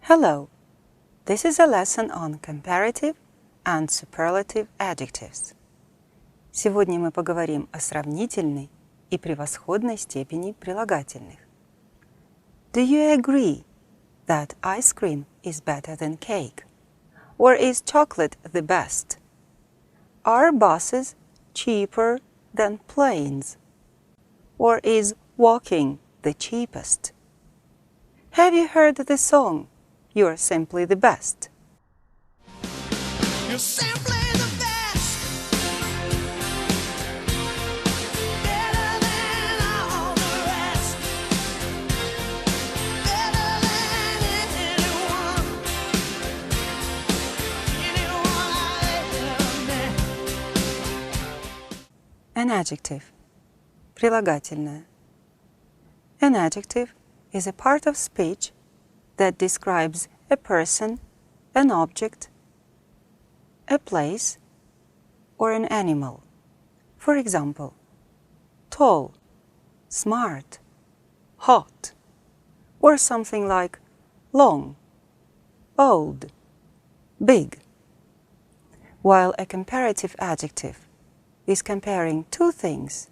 Hello! This is a lesson on comparative and superlative adjectives. Сегодня мы поговорим о сравнительной и превосходной степени прилагательных. Do you agree that ice cream is better than cake? Or is chocolate the best? Are buses cheaper than planes? Or is walking the cheapest? Have you heard the song, You're simply the best? You're simply the best. Better than all the rest. Better than anyone. Anyone I've ever met. An adjective. Прилагательное. An adjective is a part of speech that describes a person, an object, a place, or an animal. For example, tall, smart, hot, or something like long, old, big. While a comparative adjective is comparing two things,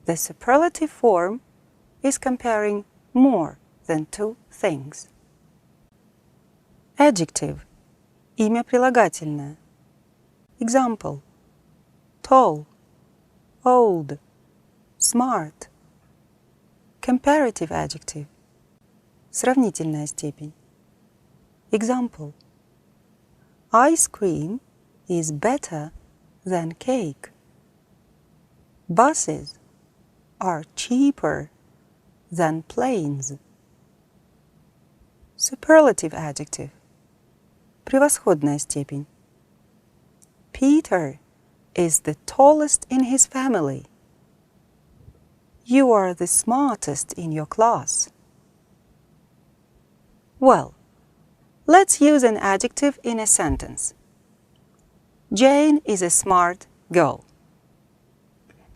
the superlative form is comparing more than two things. Adjective. Имя прилагательное. Example. Tall, old, smart. Comparative adjective. Сравнительная степень. Example. Ice cream is better than cake. Buses are cheaper than planes. Superlative adjective. Превосходная степень. Peter is the tallest in his family. You are the smartest in your class. Well, let's use an adjective in a sentence. Jane is a smart girl.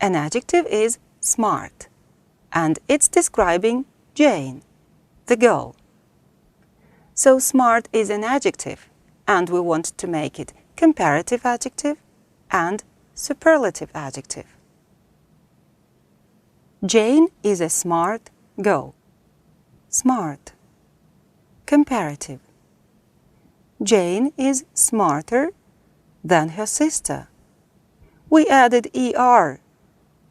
An adjective is smart, and it's describing Jane, the girl. So smart is an adjective, and we want to make it comparative adjective and superlative adjective. Jane is a smart girl. Smart. Comparative. Jane is smarter than her sister. We added er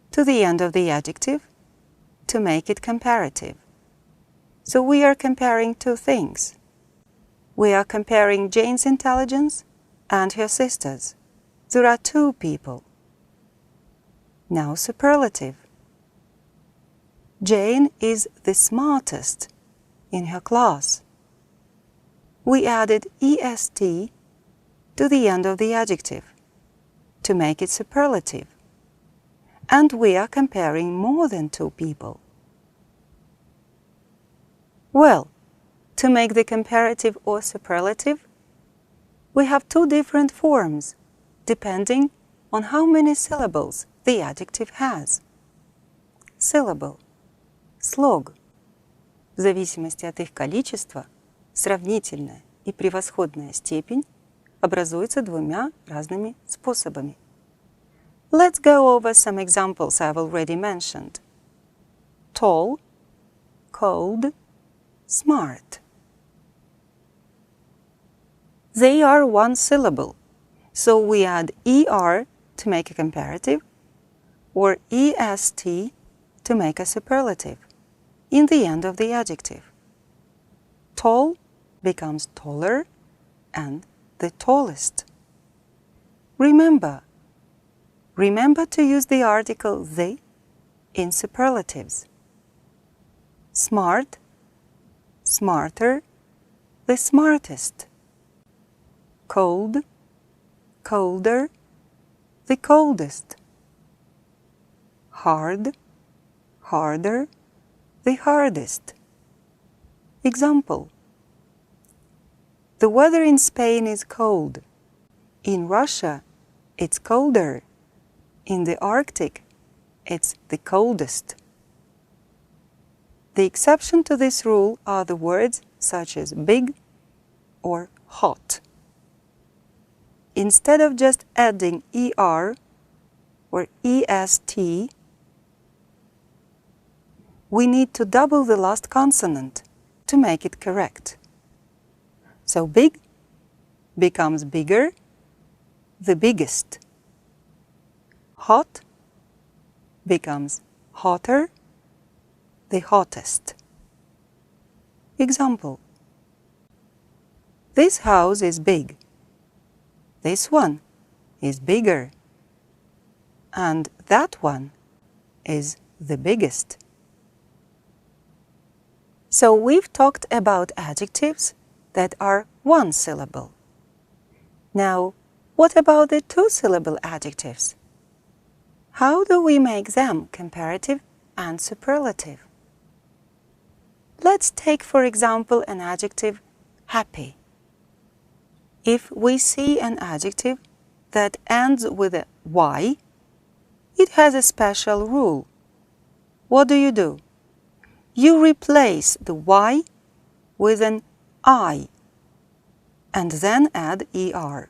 to the end of the adjective to make it comparative. So we are comparing two things. We are comparing Jane's intelligence and her sister's. There are two people. Now superlative. Jane is the smartest in her class. We added est to the end of the adjective to make it superlative. And we are comparing more than two people. Well, to make the comparative or superlative, we have two different forms, depending on how many syllables the adjective has. Syllable, слог. В зависимости от их количества, сравнительная и превосходная степень образуются двумя разными способами. Let's go over some examples I've already mentioned. Tall, cold, smart. They are one syllable, so we add er to make a comparative or est to make a superlative in the end of the adjective. Tall becomes taller and the tallest. Remember to use the article the in superlatives. Smart, smarter, the smartest. Cold, colder, the coldest. Hard, harder, the hardest. Example. The weather in Spain is cold. In Russia, it's colder. In the Arctic, it's the coldest. The exception to this rule are the words such as big, or hot. Instead of just adding er or est, we need to double the last consonant to make it correct. So big becomes bigger, the biggest. Hot becomes hotter, the hottest. Example: this house is big. This one is bigger. And that one is the biggest. So we've talked about adjectives that are one syllable. Now, what about the two-syllable adjectives? How do we make them comparative and superlative? Let's take, for example, an adjective happy. If we see an adjective that ends with a y, it has a special rule. What do? You replace the y with an I and then add er.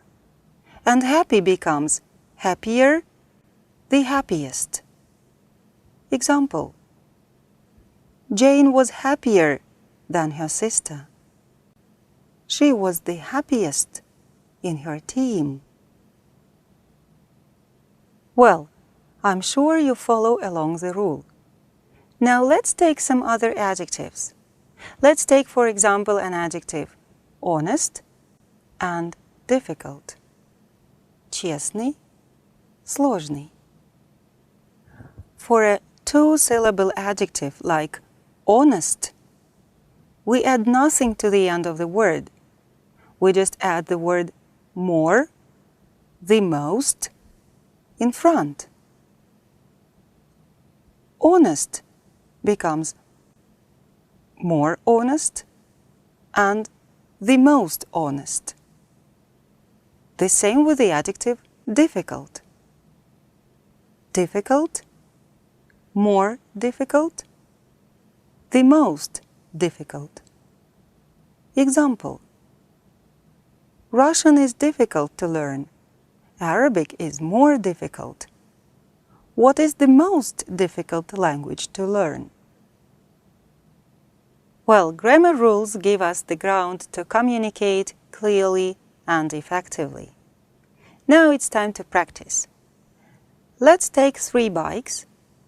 And happy becomes happier, the happiest. Example: Jane was happier than her sister. She was the happiest in her team. Well, I'm sure you follow along the rule. Now let's take some other adjectives. Let's take, for example, an adjective honest and difficult. Честный, сложный. For a two-syllable adjective like honest, we add nothing to the end of the word. We just add the word more, the most, in front. Honest becomes more honest and the most honest. The same with the adjective difficult. Difficult, more difficult, the most difficult. Example: Russian is difficult to learn. Arabic is more difficult. What is the most difficult language to learn? Well, grammar rules give us the ground to communicate clearly and effectively. Now it's time to practice. Let's take 3 bikes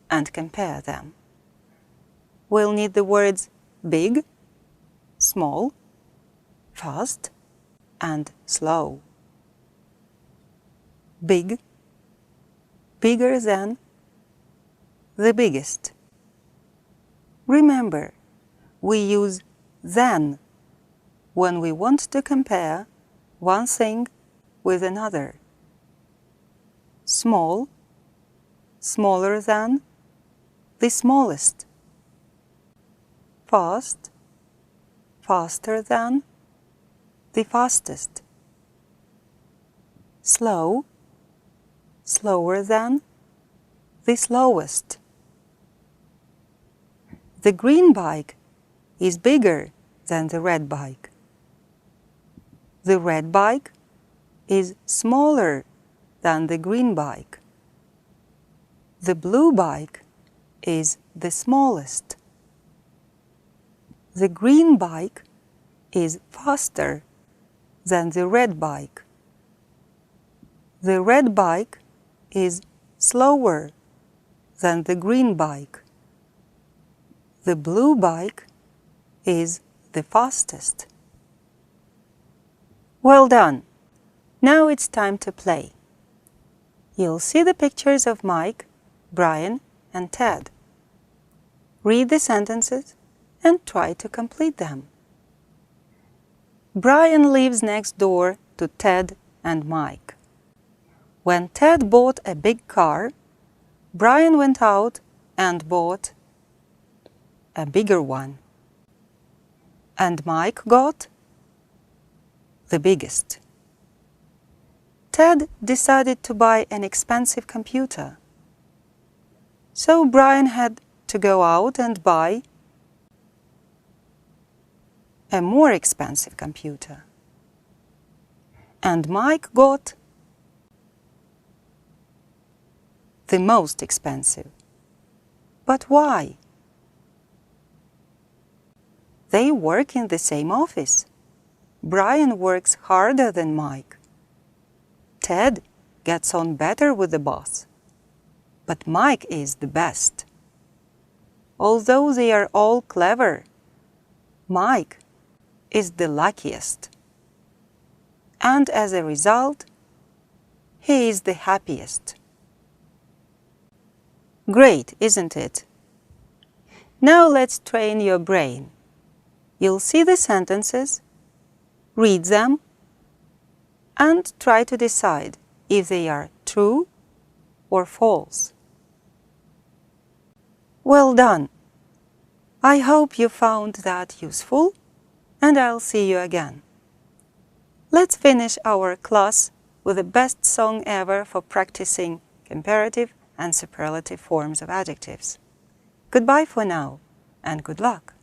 and compare them. We'll need the words big, small, fast, and slow. Big, bigger than, the biggest. Remember, we use than when we want to compare one thing with another. Small, smaller than, the smallest. Fast, faster than, the fastest. Slow, slower than, the slowest. The green bike is bigger than the red bike. The red bike is smaller than the green bike. The blue bike is the smallest. The green bike is faster than the red bike. The red bike is slower than the green bike. The blue bike is the fastest. Well done! Now it's time to play. You'll see the pictures of Mike, Brian, and Ted. Read the sentences and try to complete them. Brian lives next door to Ted and Mike. When Ted bought a big car, Brian went out and bought a bigger one. And Mike got the biggest. Ted decided to buy an expensive computer. So Brian had to go out and buy a more expensive computer. And Mike got the most expensive. But why? They work in the same office. Brian works harder than Mike. Ted gets on better with the boss. But Mike is the best. Although they are all clever, Mike is the luckiest. And as a result, he is the happiest. Great, isn't it? Now let's train your brain. You'll see the sentences, read them, and try to decide if they are true or false. Well done! I hope you found that useful, and I'll see you again. Let's finish our class with the best song ever for practicing comparative and superlative forms of adjectives. Goodbye for now, and good luck!